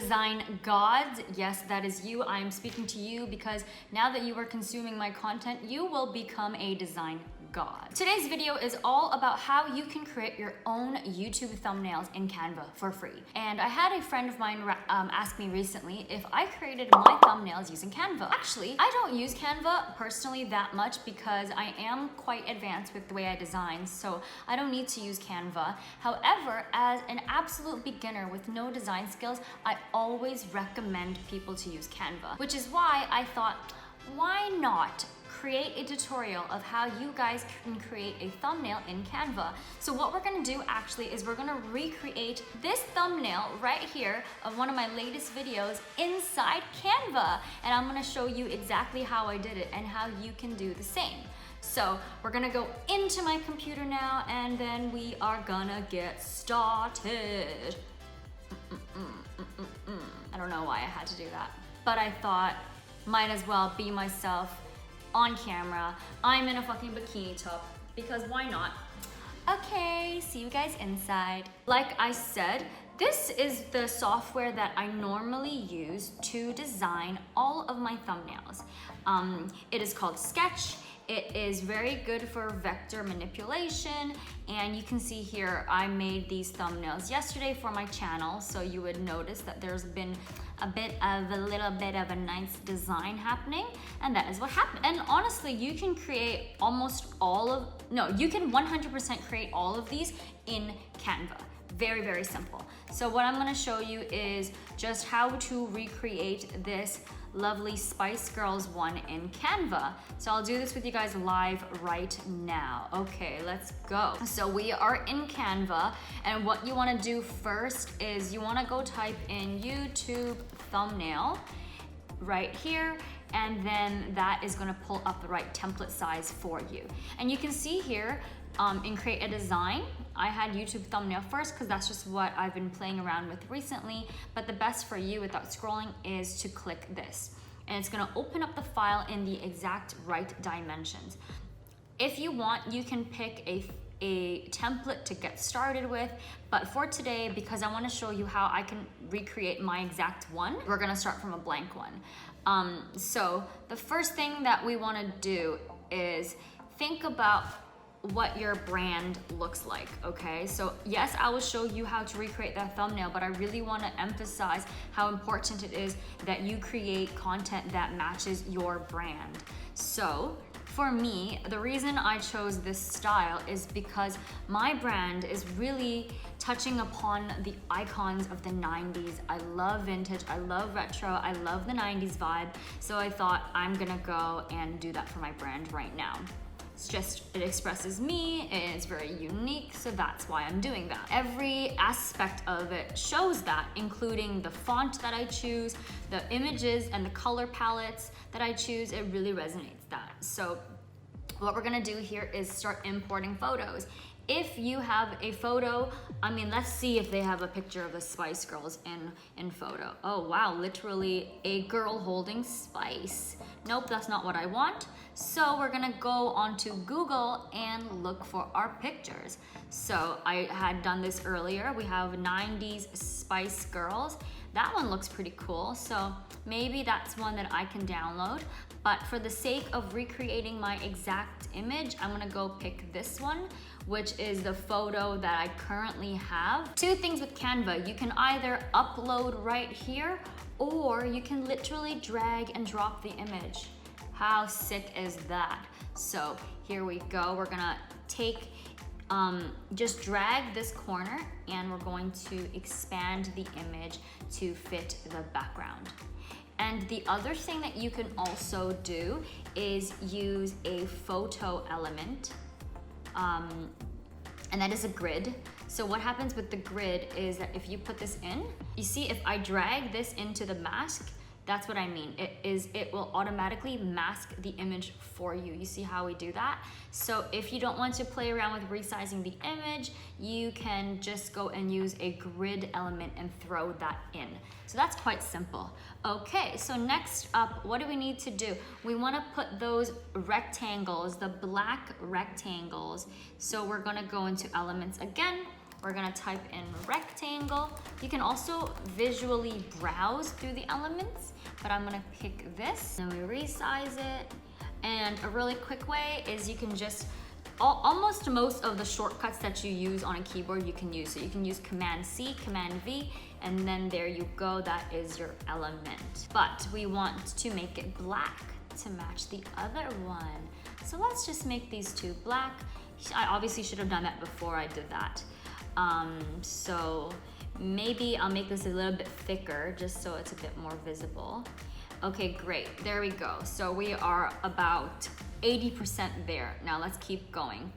design gods, yes, that is you. I am speaking to you because now that you are consuming my content, you will become a design god. Today's video is all about how you can create your own YouTube thumbnails in Canva for free. And I had a friend of mine ask me recently if I created my thumbnails using Canva. Actually, I don't use Canva personally that much because I am quite advanced with the way I design, so I don't need to use Canva. However, as an absolute beginner with no design skills, I always recommend people to use Canva, which is why I thought, why not create a tutorial of how you guys can create a thumbnail in Canva. So what we're gonna do actually is we're gonna recreate this thumbnail right here of one of my latest videos inside Canva. And I'm gonna show you exactly how I did it and how you can do the same. So we're gonna go into my computer now and then we are gonna get started. I don't know why I had to do that, but I thought might as well be myself on camera. I'm in a fucking bikini top because why not? Okay, see you guys inside. Like I said, this is the software that I normally use to design all of my thumbnails. It is called Sketch. It is very good for vector manipulation, and you can see here I made these thumbnails yesterday for my channel, so you would notice that there's been a little bit of a nice design happening, and that is what happened. And honestly, you can create you can 100% create all of these in Canva. Very, very simple. So what I'm gonna show you is just how to recreate this lovely Spice Girls one in Canva. So I'll do this with you guys live right now. Okay, let's go. So we are in Canva, and what you wanna do first is you wanna go type in YouTube thumbnail right here, and then that is gonna pull up the right template size for you. And you can see here, in create a design, I had YouTube thumbnail first because that's just what I've been playing around with recently, but the best for you without scrolling is to click this. And it's gonna open up the file in the exact right dimensions. If you want, you can pick a template to get started with, but for today, because I wanna show you how I can recreate my exact one, we're gonna start from a blank one. So the first thing that we wanna do is think about what your brand looks like, okay? So yes, I will show you how to recreate that thumbnail, but I really want to emphasize how important it is that you create content that matches your brand. So for me, the reason I chose this style is because my brand is really touching upon the icons of the 90s. I love vintage, I love retro, I love the 90s vibe. So I thought I'm gonna go and do that for my brand right now. It expresses me, and it's very unique, so that's why I'm doing that. Every aspect of it shows that, including the font that I choose, the images and the color palettes that I choose. It really resonates that. So what we're gonna do here is start importing photos. If you have a photo, let's see if they have a picture of the Spice Girls in photo. Oh wow, literally a girl holding spice. Nope, that's not what I want. So we're gonna go onto Google and look for our pictures. So I had done this earlier. We have 90s Spice Girls. That one looks pretty cool. So maybe that's one that I can download. But for the sake of recreating my exact image, I'm gonna go pick this one, which is the photo that I currently have. Two things with Canva, you can either upload right here, or you can literally drag and drop the image. How sick is that? So here we go. We're gonna take, just drag this corner, and we're going to expand the image to fit the background. And the other thing that you can also do is use a photo element, and that is a grid. So what happens with the grid is that if you put this in, you see if I drag this into the mask, that's what I mean. It will automatically mask the image for you. You see how we do that? So if you don't want to play around with resizing the image, you can just go and use a grid element and throw that in. So that's quite simple. Okay, so next up, what do we need to do? We wanna put those rectangles, the black rectangles. So we're gonna go into elements again. We're gonna type in rectangle. You can also visually browse through the elements, but I'm gonna pick this. Then we resize it. And a really quick way is you can just, almost most of the shortcuts that you use on a keyboard you can use. So you can use Command C, Command V, and then there you go, that is your element. But we want to make it black to match the other one. So let's just make these two black. I obviously should have done that before I did that. So maybe I'll make this a little bit thicker just so it's a bit more visible. Okay, great, there we go. So we are about 80% there. Now let's keep going.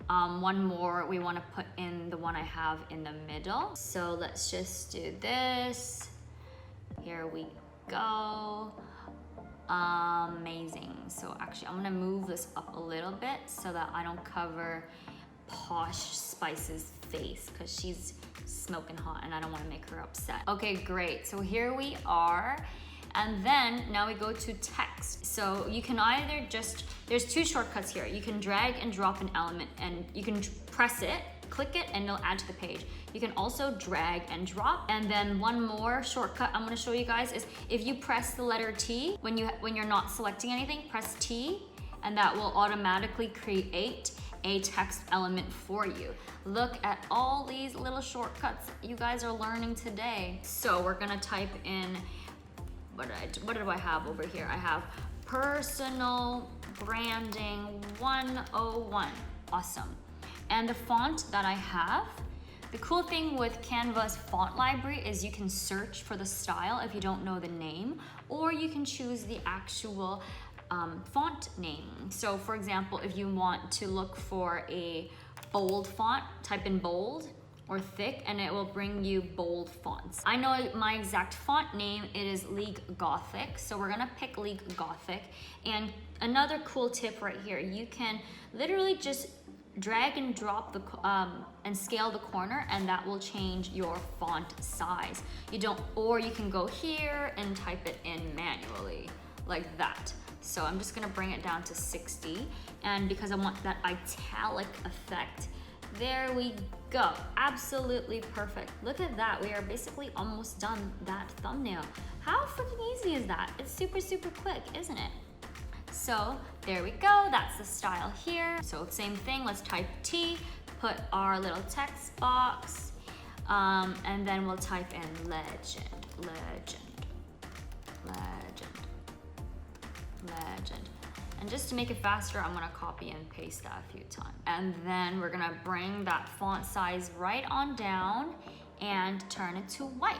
One more, we wanna put in the one I have in the middle. So let's just do this. Here we go. Amazing. So actually I'm gonna move this up a little bit so that I don't cover Posh Spice's face because she's smoking hot and I don't want to make her upset. Okay, great. So here we are. And then now we go to text. So you can either just, there's two shortcuts here. You can drag and drop an element and you can press it, click it, and it'll add to the page. You can also drag and drop. And then one more shortcut I'm gonna show you guys is if you press the letter T, when you're not selecting anything, press T, and that will automatically create a text element for you. Look at all these little shortcuts you guys are learning today. So we're gonna type in, what do I have over here? I have personal branding 101. Awesome. And the font that I have, the cool thing with Canva's font library is you can search for the style if you don't know the name, or you can choose the actual font name. So for example, if you want to look for a bold font, type in bold or thick and it will bring you bold fonts. I know my exact font name, it is League Gothic, so we're gonna pick League Gothic. And another cool tip right here, you can literally just drag and drop the and scale the corner and that will change your font size. Or you can go here and type it in manually like that. So I'm just gonna bring it down to 60, and because I want that italic effect, there we go. Absolutely perfect. Look at that, we are basically almost done that thumbnail. How freaking easy is that? It's super, super quick, isn't it? So there we go, that's the style here. So same thing, let's type T, put our little text box, and then we'll type in legend. And just to make it faster, I'm gonna copy and paste that a few times. And then we're gonna bring that font size right on down and turn it to white.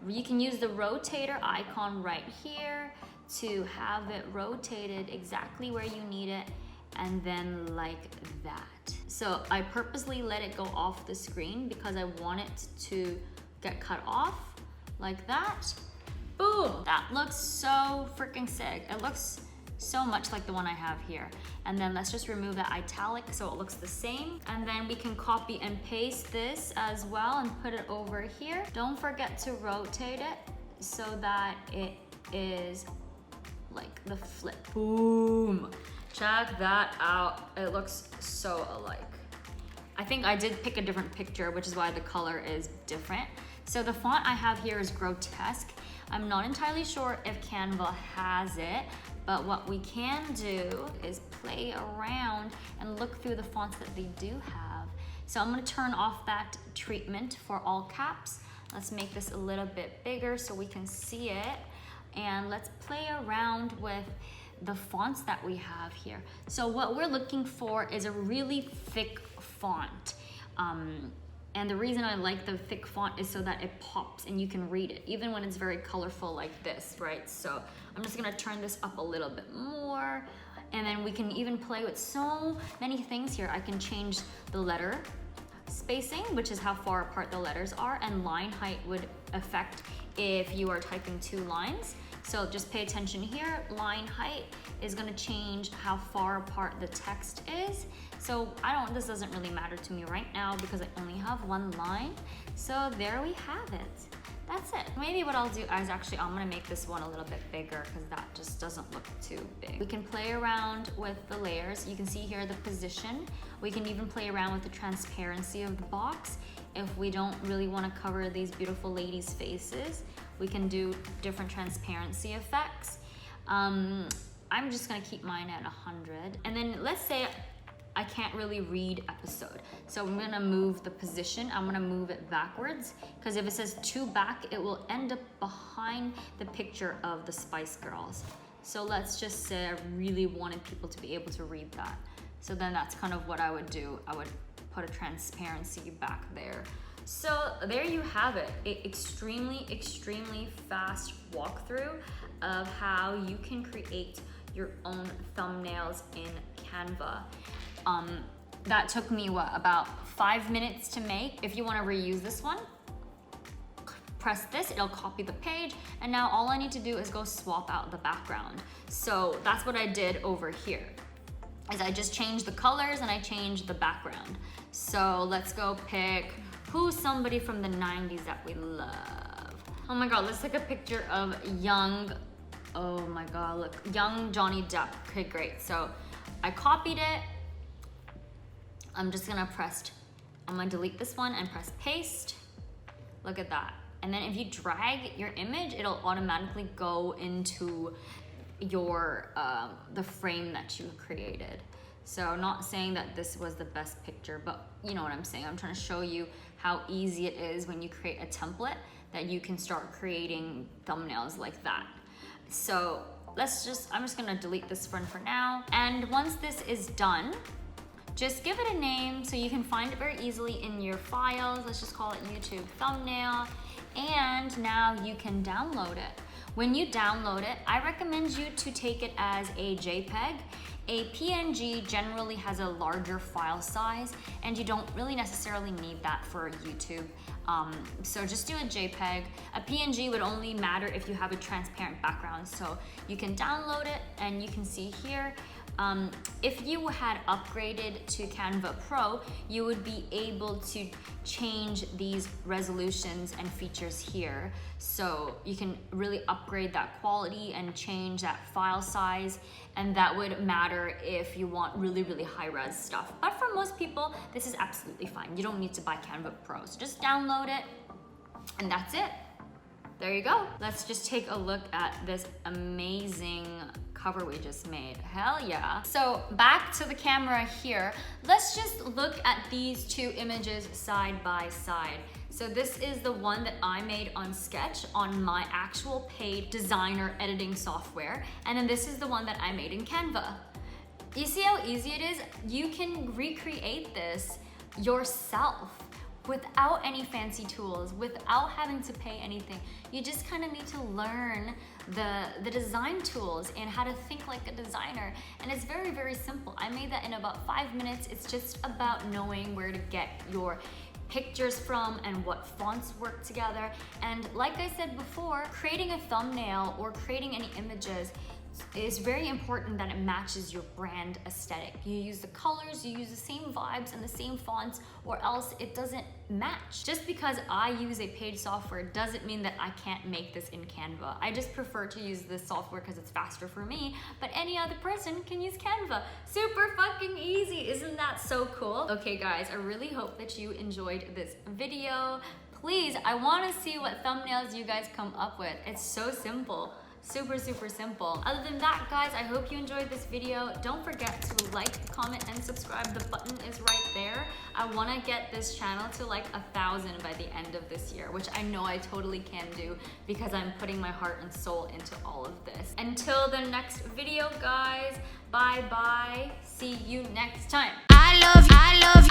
You can use the rotator icon right here to have it rotated exactly where you need it, and then like that. So I purposely let it go off the screen because I want it to get cut off like that. Boom, that looks so freaking sick. It looks so much like the one I have here. And then let's just remove that italic so it looks the same. And then we can copy and paste this as well and put it over here. Don't forget to rotate it so that it is like the flip. Boom, check that out. It looks so alike. I think I did pick a different picture, which is why the color is different. So the font I have here is grotesque. I'm not entirely sure if Canva has it, but what we can do is play around and look through the fonts that they do have. So I'm gonna turn off that treatment for all caps. Let's make this a little bit bigger so we can see it. And let's play around with the fonts that we have here. So what we're looking for is a really thick font. And the reason I like the thick font is so that it pops and you can read it, even when it's very colorful like this, right? So I'm just gonna turn this up a little bit more, and then we can even play with so many things here. I can change the letter spacing, which is how far apart the letters are, and line height would affect if you are typing 2 lines. So just pay attention here. Line height is gonna change how far apart the text is. So this doesn't really matter to me right now because I only have 1 line. So there we have it. that's it. Maybe what I'll do is actually, I'm gonna make this one a little bit bigger because that just doesn't look too big. We can play around with the layers. You can see here the position. We can even play around with the transparency of the box. If we don't really want to cover these beautiful ladies' faces, we can do different transparency effects. I'm just gonna keep mine at 100. And then let's say I can't really read episode. So I'm gonna move the position. I'm gonna move it backwards because if it says to back, it will end up behind the picture of the Spice Girls. So let's just say I really wanted people to be able to read that. So then that's kind of what I would do. I would put a transparency back there. So there you have it, an extremely fast walkthrough of how you can create your own thumbnails in Canva. That took me, about 5 minutes to make. If you wanna reuse this one, press this, it'll copy the page, and now all I need to do is go swap out the background. So that's what I did over here, is I just changed the colors and I changed the background. So let's go pick who's somebody from the 90s that we love. Oh my God, let's take a picture of young, oh my God, look, young Johnny Depp. Okay, great. So I copied it. I'm gonna delete this one and press paste. Look at that. And then if you drag your image, it'll automatically go into your, the frame that you created. So not saying that this was the best picture, but you know what I'm saying. I'm trying to show you how easy it is when you create a template that you can start creating thumbnails like that. So I'm just gonna delete this one for now. And once this is done, just give it a name so you can find it very easily in your files. Let's just call it YouTube thumbnail. And now you can download it. When you download it, I recommend you to take it as a JPEG. A PNG generally has a larger file size and you don't really necessarily need that for YouTube. So just do a JPEG. A PNG would only matter if you have a transparent background. So you can download it and you can see here, if you had upgraded to Canva Pro, you would be able to change these resolutions and features here. So you can really upgrade that quality and change that file size, and that would matter if you want really high res stuff. But for most people, this is absolutely fine. You don't need to buy Canva Pro. So just download it, and that's it. There you go. Let's just take a look at this amazing cover we just made. Hell yeah. So back to the camera here. Let's just look at these two images side by side. So this is the one that I made on Sketch on my actual paid designer editing software. And then this is the one that I made in Canva. You see how easy it is? You can recreate this yourself without any fancy tools, without having to pay anything. You just kind of need to learn the design tools and how to think like a designer. And it's very simple. I made that in about 5 minutes. It's just about knowing where to get your pictures from and what fonts work together. And like I said before, creating a thumbnail or creating any images is very important that it matches your brand aesthetic. You use the colors, you use the same vibes and the same fonts, or else it doesn't match. Just because I use a paid software doesn't mean that I can't make this in Canva. I just prefer to use this software because it's faster for me, but any other person can use Canva. Super fucking easy, isn't that so cool? Okay guys, I really hope that you enjoyed this video. Please, I wanna see what thumbnails you guys come up with. It's so simple. Super simple. Other than that, guys, I hope you enjoyed this video. Don't forget to like, comment, and subscribe. The button is right there. I want to get this channel to like 1,000 by the end of this year, which I know I totally can do because I'm putting my heart and soul into all of this. Until the next video, guys, bye. See you next time. I love